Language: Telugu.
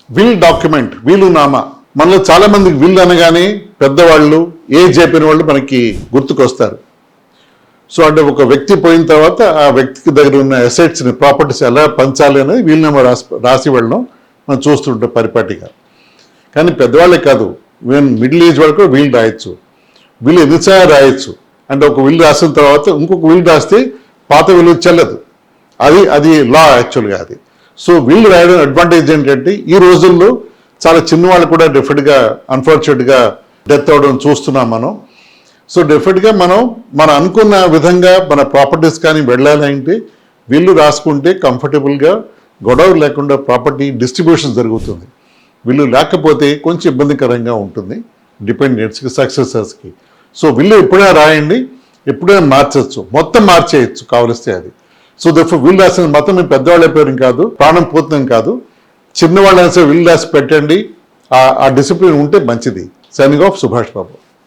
విల్ డాక్యుమెంట్, వీలునామా. మనలో చాలా మందికి విల్ అనగానే పెద్దవాళ్ళు, ఏజ్ అయిపోయిన వాళ్ళు మనకి గుర్తుకొస్తారు. సో అంటే ఒక వ్యక్తి పోయిన తర్వాత ఆ వ్యక్తికి దగ్గర ఉన్న అసెట్స్ని, ప్రాపర్టీస్ ఎలా పంచాలి అనేది వీలునామా రాసి వెళ్ళడం మనం చూస్తుంటాం పరిపాటిగా. కానీ పెద్దవాళ్ళే కాదు, ఈవెన్ మిడిల్ ఏజ్ వాళ్ళు కూడా వీలు రాయొచ్చు. వీళ్ళు ఎన్నిసార్లు రాయొచ్చు అంటే ఒక విల్ రాసిన తర్వాత ఇంకొక విల్ రాస్తే పాత విలువ చెల్లదు. అది లా యాక్చువల్గా అది. సో విల్ రాయడం అడ్వాంటేజ్ ఏంటంటే ఈ రోజుల్లో చాలా చిన్నవాళ్ళు కూడా డెఫినెట్గా అన్ఫార్చునేట్గా డెత్ అవ్వడం చూస్తున్నాం మనం. సో డెఫినెట్గా మనం అనుకున్న విధంగా మన ప్రాపర్టీస్ కానీ వెళ్ళాలంటే వీళ్ళు రాసుకుంటే కంఫర్టబుల్గా గొడవ లేకుండా ప్రాపర్టీ డిస్ట్రిబ్యూషన్ జరుగుతుంది. వీళ్ళు లేకపోతే కొంచెం ఇబ్బందికరంగా ఉంటుంది డిపెండెంట్స్కి, సక్సెసర్స్కి. సో వీళ్ళు ఎప్పుడైనా రాయండి, ఎప్పుడైనా మార్చచ్చు, మొత్తం మార్చేయచ్చు కావలిస్తే అది. సో దఫ్ వీళ్ళు రాసిన మొత్తం మీ పెద్దవాళ్ళ పేరు కాదు, ప్రాణం పోతుందని కాదు, చిన్నవాళ్ళైనా సరే వీళ్ళు రాసి పెట్టండి. ఆ డిసిప్లిన్ ఉంటే మంచిది. Signing off, Subhash Babu.